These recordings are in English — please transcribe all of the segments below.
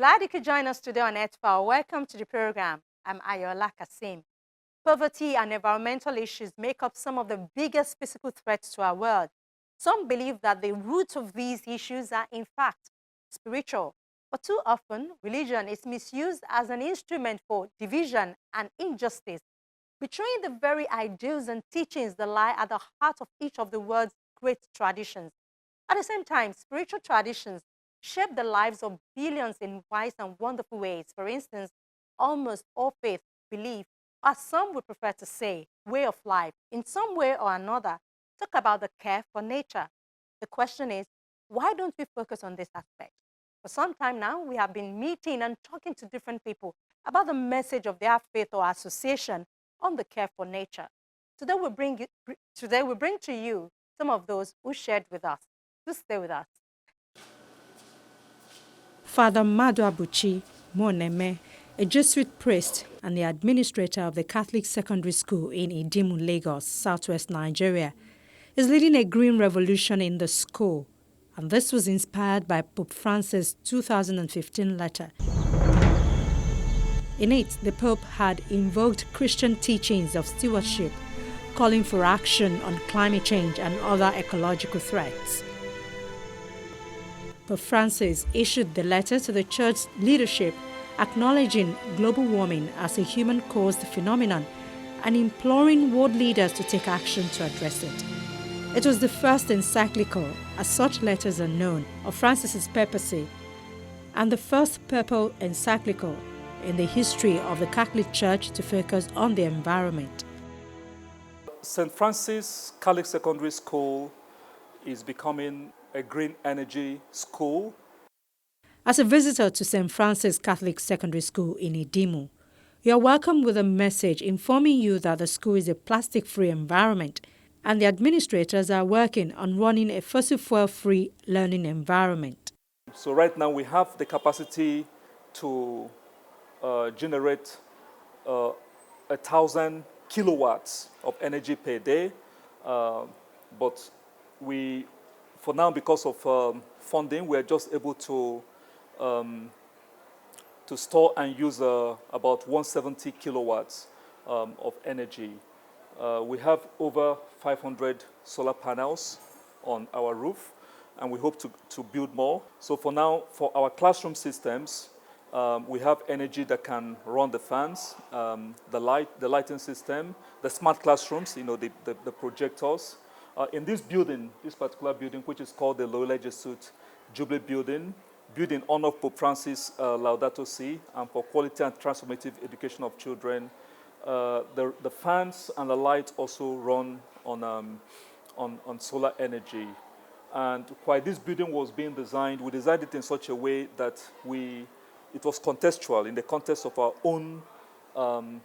Glad you could join us today on EarthFile. Welcome to the program. I'm Ayola Kasim. Poverty and environmental issues make up some of the biggest physical threats to our world. Some believe that the root of these issues are, in fact, spiritual. But too often, religion is misused as an instrument for division and injustice, betraying the very ideals and teachings that lie at the heart of each of the world's great traditions. At the same time, spiritual traditions shape the lives of billions in wise and wonderful ways. For instance, almost all faith, belief, or some would prefer to say, way of life, in some way or another, talk about the care for nature. The question is, why don't we focus on this aspect? For some time now, we have been meeting and talking to different people about the message of their faith or association on the care for nature. Today we bring to you some of those who shared with us. Please stay with us. Father Madu Abuchi Moneme, a Jesuit priest and the administrator of the Catholic Secondary School in Idimu, Lagos, southwest Nigeria, is leading a green revolution in the school, and this was inspired by Pope Francis' 2015 letter. In it, the Pope had invoked Christian teachings of stewardship, calling for action on climate change and other ecological threats. Pope Francis issued the letter to the church's leadership, acknowledging global warming as a human-caused phenomenon and imploring world leaders to take action to address it. It was the first encyclical, as such letters are known, of Francis's papacy, and the first papal encyclical in the history of the Catholic Church to focus on the environment. St. Francis Catholic Secondary School is becoming a green energy school. As a visitor to St. Francis Catholic Secondary School in Idimu, you are welcome with a message informing you that the school is a plastic-free environment and the administrators are working on running a fossil fuel-free learning environment. So right now we have the capacity to generate 1,000 kilowatts of energy per day, but for now, because of funding, we are just able to store and use about 170 kilowatts of energy. We have over 500 solar panels on our roof, and we hope to build more. So for now, for our classroom systems, we have energy that can run the fans, the lighting system, the smart classrooms, the projectors. In this building, this particular building, which is called the Loyola Jesuit Jubilee Building, built in honor of Pope Francis Laudato Si, and for quality and transformative education of children, the fans and the lights also run on solar energy. And while this building was being designed, we designed it in such a way that it was contextual in the context of our own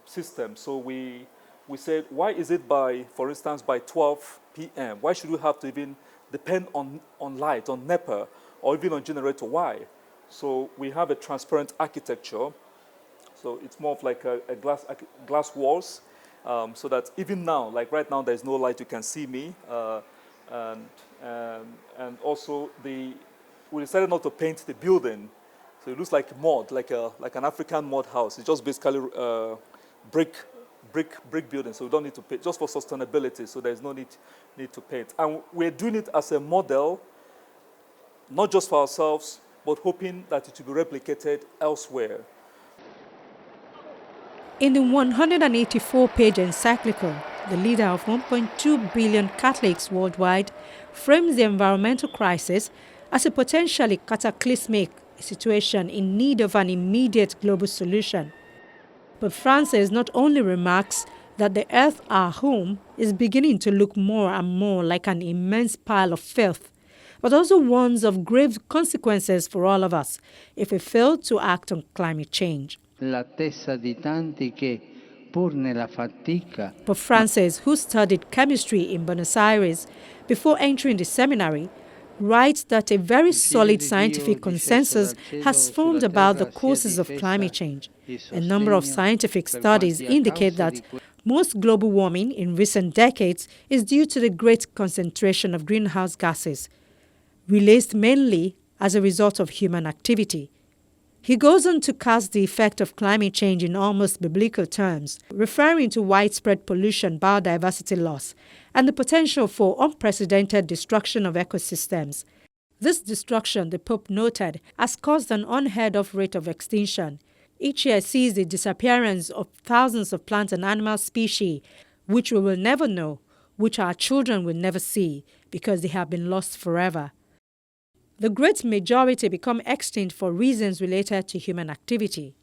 system. So we said, why is it for instance, by 12 p.m.? Why should we have to even depend on light, on NEPA, or even on generator? Why? So we have a transparent architecture. So it's more of like a glass walls, so that even now, like right now, there's no light, you can see me. And also, we decided not to paint the building. So it looks like mud, like an African mud house. It's just basically brick building, so we don't need to paint, just for sustainability, so there's no need to paint. And we're doing it as a model, not just for ourselves, but hoping that it will be replicated elsewhere. In the 184-page encyclical, the leader of 1.2 billion Catholics worldwide frames the environmental crisis as a potentially cataclysmic situation in need of an immediate global solution. But Francis not only remarks that the earth, our home, is beginning to look more and more like an immense pile of filth, but also warns of grave consequences for all of us if we fail to act on climate change. Pope Francis, who studied chemistry in Buenos Aires before entering the seminary, writes that a very solid scientific consensus has formed about the causes of climate change. A number of scientific studies indicate that most global warming in recent decades is due to the great concentration of greenhouse gases, released mainly as a result of human activity. He goes on to cast the effect of climate change in almost biblical terms, referring to widespread pollution, biodiversity loss, and the potential for unprecedented destruction of ecosystems. This destruction, the Pope noted, has caused an unheard-of rate of extinction. Each year sees the disappearance of thousands of plant and animal species, which we will never know, which our children will never see, because they have been lost forever. The great majority become extinct for reasons related to human activity.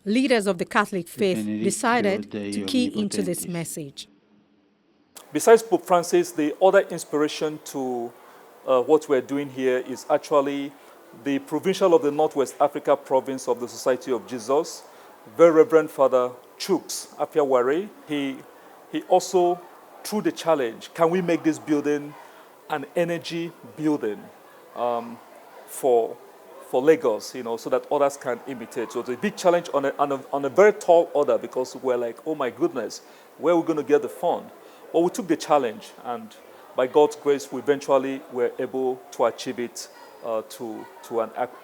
Leaders of the Catholic faith decided to key into this message. Besides Pope Francis, the other inspiration to what we're doing here is actually the Provincial of the Northwest Africa Province of the Society of Jesus, Very Reverend Father Chuks Apiaware. He also threw the challenge, can we make this building an energy building for Lagos, so that others can imitate. So it's a big challenge on a very tall order, because we're like, oh my goodness, where are we going to get the fund? But we took the challenge, and by God's grace, we eventually were able to achieve it to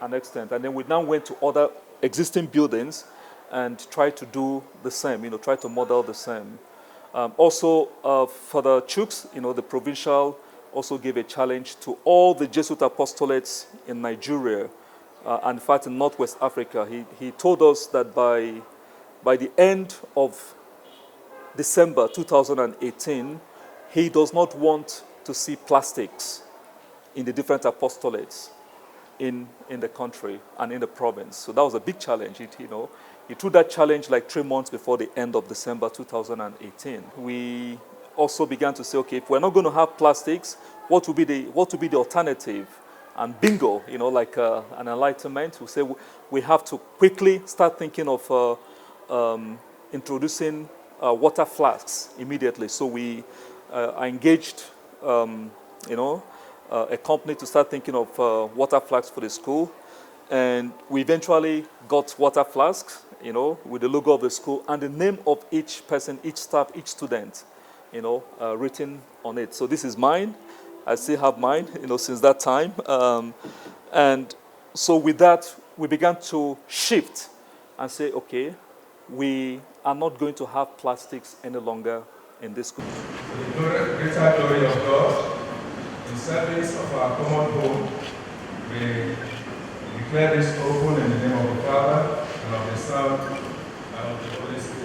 an extent. And then we now went to other existing buildings and tried to do the same, try to model the same. Also, for the Chuks, the provincial also gave a challenge to all the Jesuit apostolates in Nigeria, and in fact in Northwest Africa. He told us that by the end of December 2018, he does not want to see plastics in the different apostolates in the country and in the province. So that was a big challenge. He threw that challenge like 3 months before the end of December 2018. We also began to say, okay, if we're not going to have plastics, what would be the alternative? And bingo, like an enlightenment, we say we have to quickly start thinking of introducing water flasks immediately. So we engaged, a company to start thinking of water flasks for the school, and we eventually got water flasks, with the logo of the school and the name of each person, each staff, each student, written on it. So this is mine. I still have mine, since that time. And so with that, we began to shift and say, okay, we are not going to have plastics any longer in this school. For the greater glory of God, in service of our common home, we declare this open in the name of the Father, and of the Son, and of the Holy Spirit.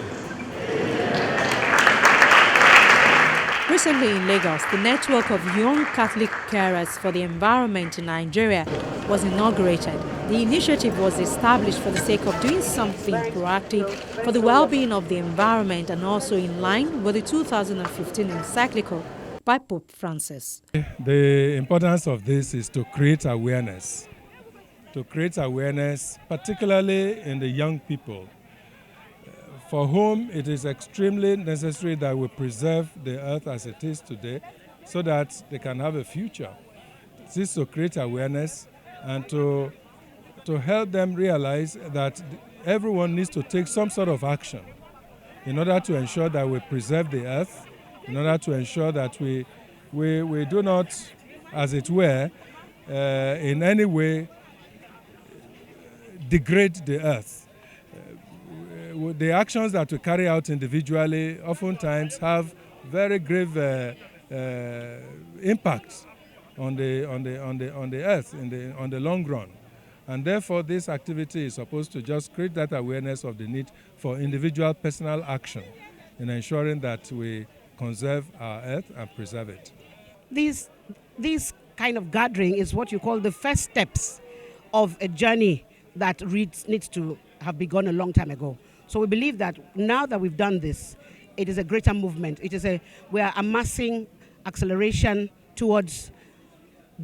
Recently in Lagos, the network of young Catholic carers for the environment in Nigeria was inaugurated. The initiative was established for the sake of doing something proactive for the well-being of the environment, and also in line with the 2015 encyclical by Pope Francis. The importance of this is to create awareness, particularly in the young people, for whom it is extremely necessary that we preserve the earth as it is today so that they can have a future. This is to create awareness and to help them realize that everyone needs to take some sort of action in order to ensure that we preserve the earth, in order to ensure that we do not, as it were, in any way degrade the earth. The actions that we carry out individually oftentimes have very grave impacts on the earth on the long run. And therefore, this activity is supposed to just create that awareness of the need for individual personal action in ensuring that we conserve our earth and preserve it. This kind of gathering is what you call the first steps of a journey that needs to have begun a long time ago. So we believe that now that we've done this, it is a greater movement. We are amassing acceleration towards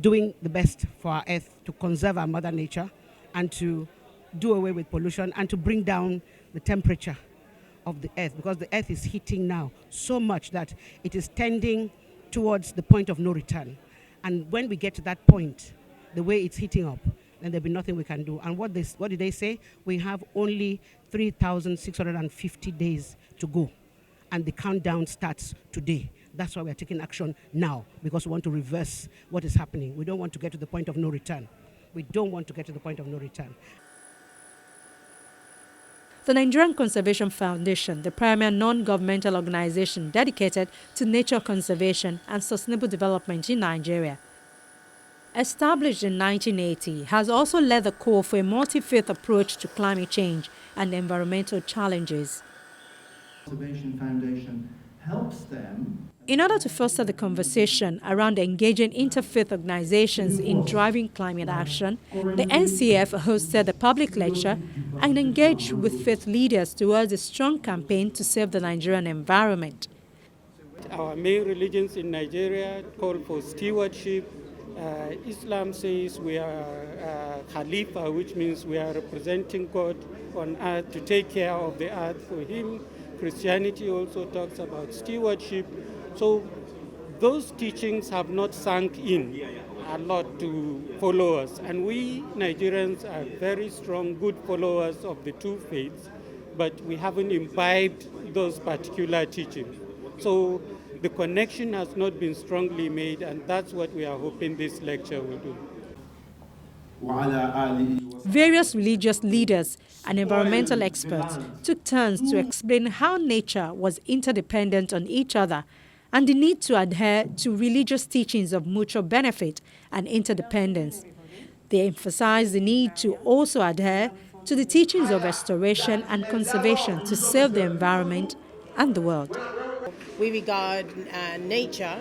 doing the best for our earth, to conserve our mother nature, and to do away with pollution, and to bring down the temperature of the earth, because the earth is heating now so much that it is tending towards the point of no return. And when we get to that point, the way it's heating up, then there'll be nothing we can do. And what did they say? We have only 3,650 days to go. And the countdown starts today. That's why we're taking action now, because we want to reverse what is happening. We don't want to get to the point of no return. We don't want to get to the point of no return. The Nigerian Conservation Foundation, the premier non-governmental organization dedicated to nature conservation and sustainable development in Nigeria, established in 1980, has also led the call for a multi-faith approach to climate change and environmental challenges. Conservation Foundation helps them. In order to foster the conversation around engaging interfaith organizations in driving climate action, the NCF hosted a public lecture and engaged with faith leaders towards a strong campaign to save the Nigerian environment. Our main religions in Nigeria call for stewardship. Islam says we are Khalifa, which means we are representing God on earth to take care of the earth for Him. Christianity also talks about stewardship. So those teachings have not sunk in a lot to followers. And we Nigerians are very strong, good followers of the two faiths, but we haven't imbibed those particular teachings. So the connection has not been strongly made, and that's what we are hoping this lecture will do. Various religious leaders and environmental experts took turns to explain how nature was interdependent on each other and the need to adhere to religious teachings of mutual benefit and interdependence. They emphasized the need to also adhere to the teachings of restoration and conservation to save the environment and the world. We regard nature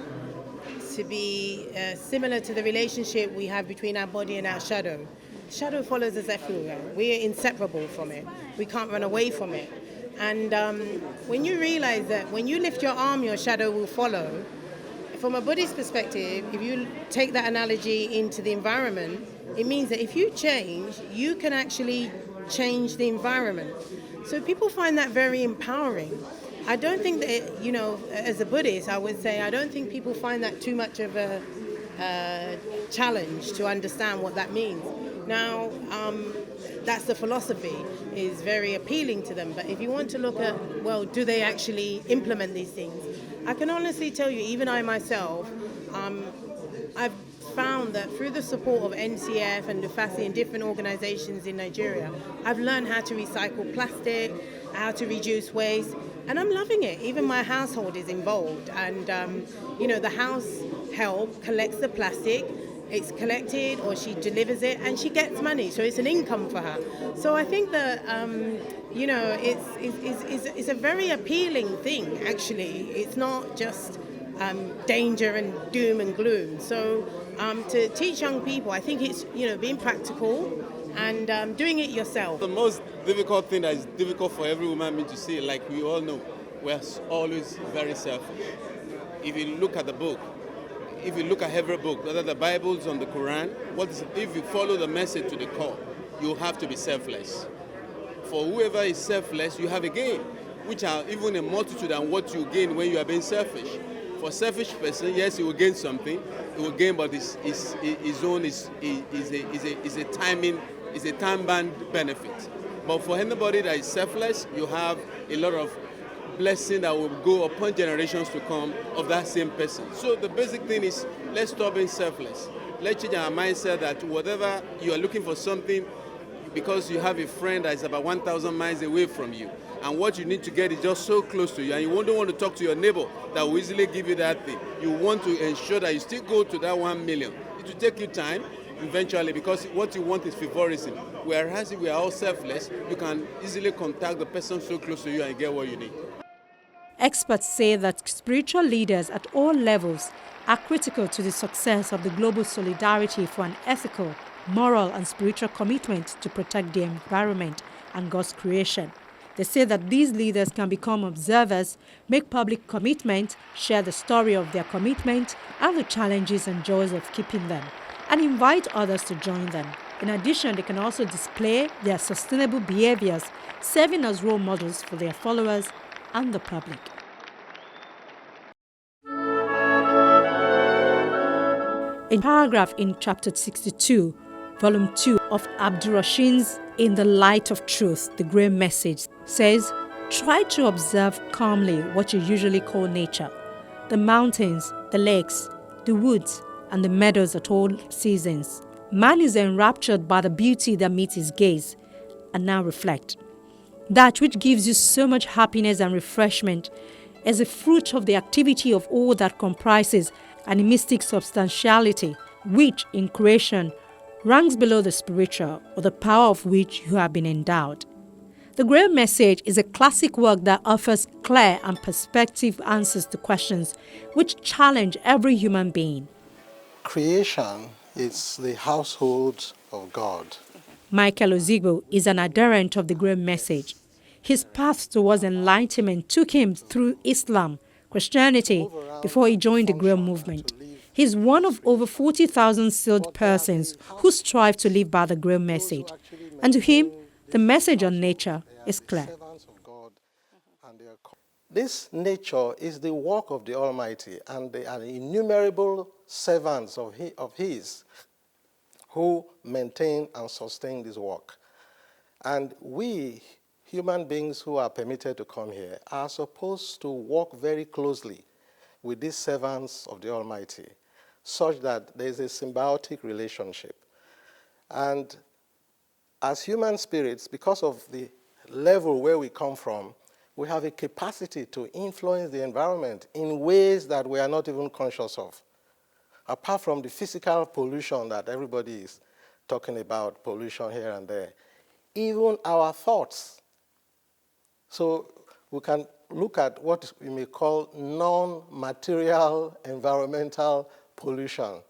to be similar to the relationship we have between our body and our shadow. Shadow follows us everywhere. We are inseparable from it. We can't run away from it. And when you realize that when you lift your arm, your shadow will follow, from a Buddhist perspective, if you take that analogy into the environment, it means that if you change, you can actually change the environment. So people find that very empowering. I don't think that, as a Buddhist, I would say, I don't think people find that too much of a challenge to understand what that means. Now, that's the philosophy, is very appealing to them. But if you want to look at, well, do they actually implement these things? I can honestly tell you, even I myself, I've found that through the support of NCF and Dufasi and different organizations in Nigeria, I've learned how to recycle plastic, how to reduce waste, and I'm loving it. Even my household is involved, and the house help collects the plastic. It's collected, or she delivers it, and she gets money, so it's an income for her. So I think that it's a very appealing thing. Actually, it's not just danger and doom and gloom. So to teach young people, I think it's being practical and doing it yourself. The most difficult thing that is difficult for every woman to see, like we all know, we're always very selfish. If you look at the book, if you look at every book, whether the Bible's on the Quran, if you follow the message to the core, you have to be selfless. For whoever is selfless, you have a gain, which are even a multitude than what you gain when you are being selfish. For a selfish person, yes, he will gain something. He will gain, but his own is a time-bound benefit. But for anybody that is selfless, you have a lot of blessing that will go upon generations to come of that same person. So the basic thing is, let's stop being selfless. Let's change our mindset that whatever you are looking for something, because you have a friend that is about 1,000 miles away from you, and what you need to get is just so close to you, and you don't want to talk to your neighbor that will easily give you that thing. You want to ensure that you still go to that 1 million. It will take you time eventually, because what you want is favorism. Whereas if we are all selfless, you can easily contact the person so close to you and get what you need. Experts say that spiritual leaders at all levels are critical to the success of the global solidarity for an ethical, moral and spiritual commitment to protect the environment and God's creation. They say that these leaders can become observers, make public commitment, share the story of their commitment and the challenges and joys of keeping them, and invite others to join them. In addition, they can also display their sustainable behaviors, serving as role models for their followers and the public. A paragraph in chapter 62, volume 2 of Abdurrashin's In the Light of Truth, the Great Message, says, try to observe calmly what you usually call nature, the mountains, the lakes, the woods, and the meadows at all seasons. Man is enraptured by the beauty that meets his gaze. And now reflect. That which gives you so much happiness and refreshment is a fruit of the activity of all that comprises animistic substantiality, which in creation ranks below the spiritual or the power of which you have been endowed. The Great Message is a classic work that offers clear and perspective answers to questions which challenge every human being. Creation is the household of God. Michael Ozigbo is an adherent of the Great Message. His path towards enlightenment took him through Islam, Christianity, before he joined the Great Movement. He's one of over 40,000 sealed persons who strive to live by the Great Message. And to him, the message on nature is clear. This nature is the work of the Almighty, and they are innumerable servants of His who maintain and sustain this work. And we, human beings who are permitted to come here, are supposed to work very closely with these servants of the Almighty, such that there is a symbiotic relationship. And as human spirits, because of the level where we come from, we have a capacity to influence the environment in ways that we are not even conscious of. Apart from the physical pollution that everybody is talking about, pollution here and there, even our thoughts. So we can look at what we may call non-material environmental pollution.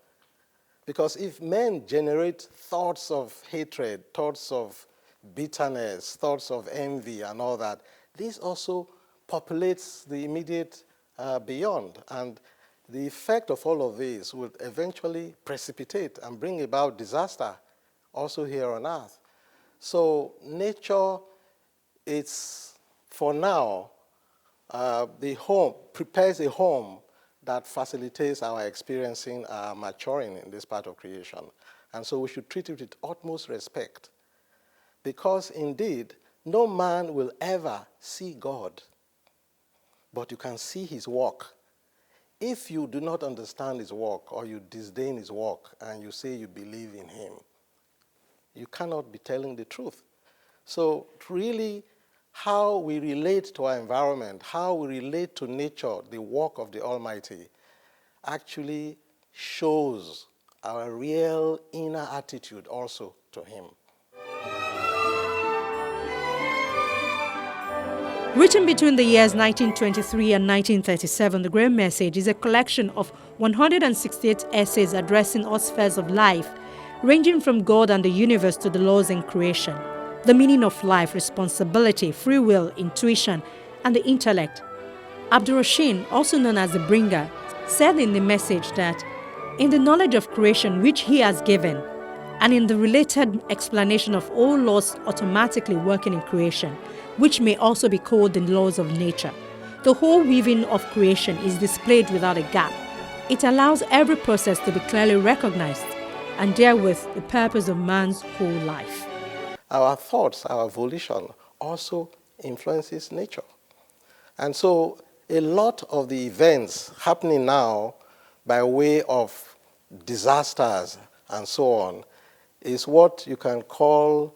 Because if men generate thoughts of hatred, thoughts of bitterness, thoughts of envy and all that, this also populates the immediate beyond. And the effect of all of this will eventually precipitate and bring about disaster also here on earth. So nature, it's, for now, the home, prepares a home that facilitates our experiencing, our maturing in this part of creation. And so we should treat it with utmost respect. Because indeed, no man will ever see God, but you can see his work. If you do not understand his work, or you disdain his work, and you say you believe in him, you cannot be telling the truth. So really, how we relate to our environment, how we relate to nature, the work of the Almighty, actually shows our real inner attitude also to him. Written between the years 1923 and 1937, The Great Message is a collection of 168 essays addressing all spheres of life, ranging from God and the universe to the laws in creation, the meaning of life, responsibility, free will, intuition, and the intellect. Abdurrashid, also known as the Bringer, said in the message that, in the knowledge of creation which he has given, and in the related explanation of all laws automatically working in creation, which may also be called the laws of nature, the whole weaving of creation is displayed without a gap. It allows every process to be clearly recognized and therewith the purpose of man's whole life. Our thoughts, our volition also influences nature. And so a lot of the events happening now by way of disasters and so on is what you can call,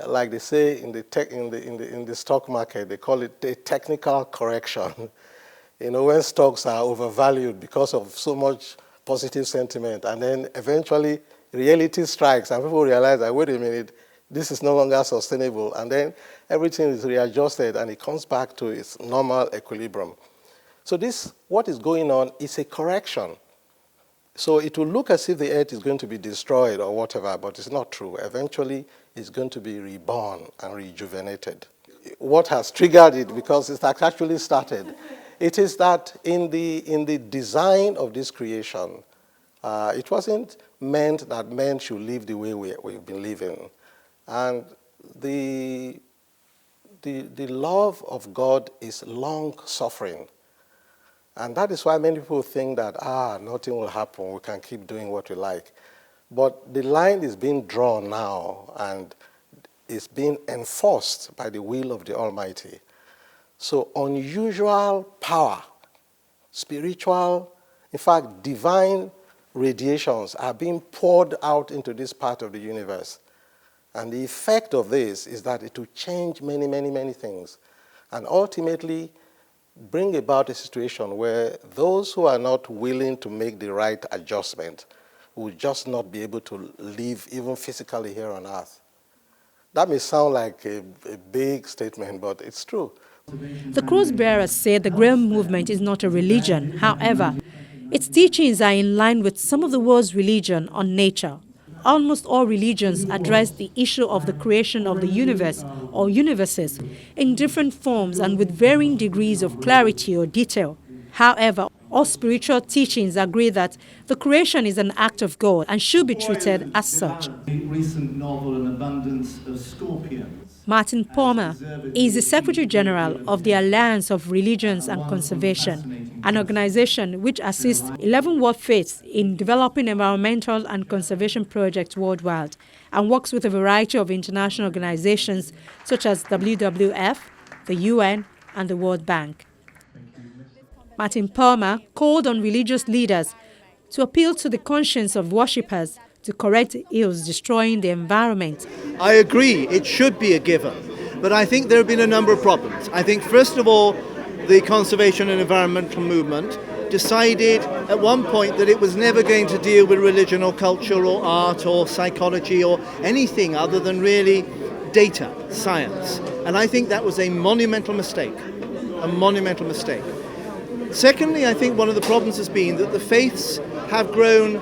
like they say in the stock market, they call it a technical correction. You know, when stocks are overvalued because of so much positive sentiment, and then eventually reality strikes and people realize that, wait a minute, this is no longer sustainable, and then everything is readjusted and it comes back to its normal equilibrium. So this, what is going on, is a correction. So it will look as if the earth is going to be destroyed or whatever, but it's not true. Eventually, it's going to be reborn and rejuvenated. What has triggered it, because it has actually started, it is that in the design of this creation, it wasn't meant that men should live the way we've been living. And the love of God is long-suffering. And that is why many people think that, nothing will happen, we can keep doing what we like. But the line is being drawn now, and is being enforced by the will of the Almighty. So unusual power, spiritual, in fact, divine radiations are being poured out into this part of the universe. And the effect of this is that it will change many, many, many things, and ultimately bring about a situation where those who are not willing to make the right adjustment will just not be able to live even physically here on earth. That may sound like a big statement, but it's true. The cross bearers say the Graham movement is not a religion. However, its teachings are in line with some of the world's religion on nature. Almost all religions address the issue of the creation of the universe or universes in different forms and with varying degrees of clarity or detail. However, all spiritual teachings agree that the creation is an act of God and should be treated as such. The recent novel An Abundance of Scorpions. Martin Palmer is the Secretary General of the Alliance of Religions and Conservation, an organization which assists 11 world faiths in developing environmental and conservation projects worldwide and works with a variety of international organizations such as WWF, the UN, and the World Bank. Martin Palmer called on religious leaders to appeal to the conscience of worshippers to correct ills destroying the environment. I agree, it should be a given, but I think there have been a number of problems. I think, first of all, the conservation and environmental movement decided at one point that it was never going to deal with religion or culture or art or psychology or anything other than really data, science. And I think that was a monumental mistake, a monumental mistake. Secondly, I think one of the problems has been that the faiths have grown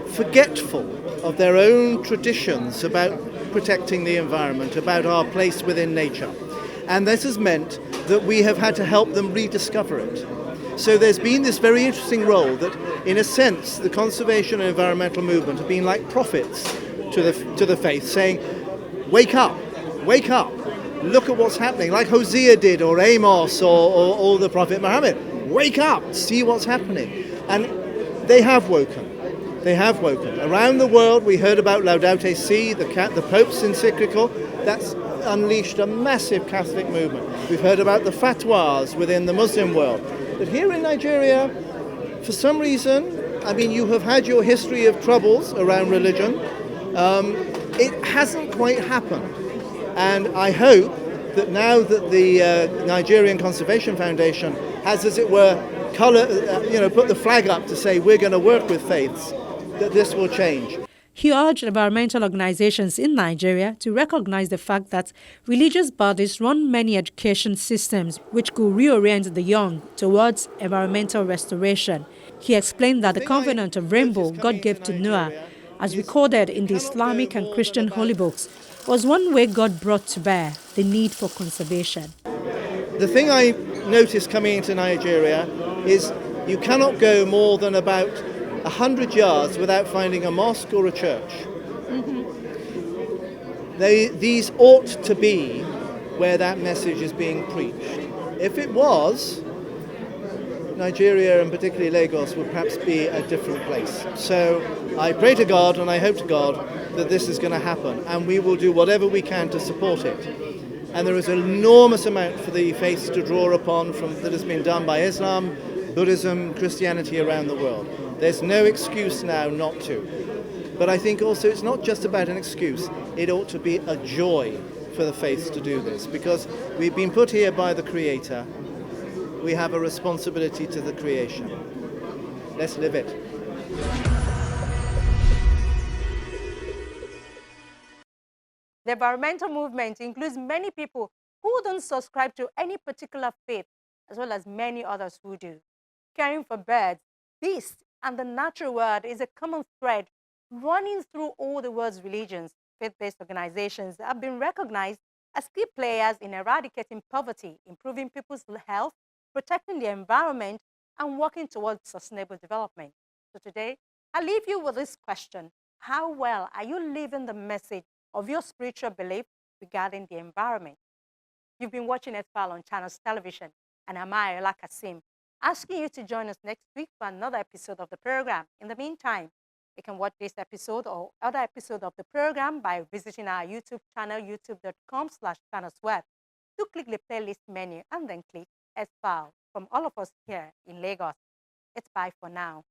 forgetful of their own traditions about protecting the environment, about our place within nature. And this has meant that we have had to help them rediscover it. So there's been this very interesting role that, in a sense, the conservation and environmental movement have been like prophets to the faith, saying, wake up, look at what's happening, like Hosea did, or Amos, or the Prophet Muhammad. Wake up, see what's happening. And they have woken. They have woken. Around the world, we heard about Laudato Si, the Pope's encyclical. That's unleashed a massive Catholic movement. We've heard about the fatwas within the Muslim world. But here in Nigeria, for some reason, I mean, you have had your history of troubles around religion. It hasn't quite happened. And I hope that now that the Nigerian Conservation Foundation has, as it were, put the flag up to say we're going to work with faiths, that this will change. He urged environmental organizations in Nigeria to recognize the fact that religious bodies run many education systems which could reorient the young towards environmental restoration. He explained that the covenant of rainbow God gave to Noah, as recorded in the Islamic and Christian holy books, was one way God brought to bear the need for conservation. The thing I noticed coming into Nigeria is you cannot go more than about 100 yards without finding a mosque or a church. These ought to be where that message is being preached. If it was, Nigeria and particularly Lagos would perhaps be a different place. So I pray to God and I hope to God that this is going to happen, and we will do whatever we can to support it. And there is an enormous amount for the faiths to draw upon that has been done by Islam, Buddhism, Christianity around the world. There's no excuse now not to. But I think also it's not just about an excuse. It ought to be a joy for the faiths to do this, because we've been put here by the Creator. We have a responsibility to the creation. Let's live it. The environmental movement includes many people who don't subscribe to any particular faith, as well as many others who do. Caring for birds, beasts, and the natural world is a common thread running through all the world's religions. Faith-based organizations have been recognized as key players in eradicating poverty, improving people's health, protecting the environment, and working towards sustainable development. So today, I leave you with this question: how well are you living the message of your spiritual belief regarding the environment? You've been watching Earthfile on Channels Television, and I'm Ayola Kasim, asking you to join us next week for another episode of the program. In the meantime, you can watch this episode or other episode of the program by visiting our YouTube channel, youtube.com/channelsweb. Do click the playlist menu and then click Earthfile. From all of us here in Lagos, it's bye for now.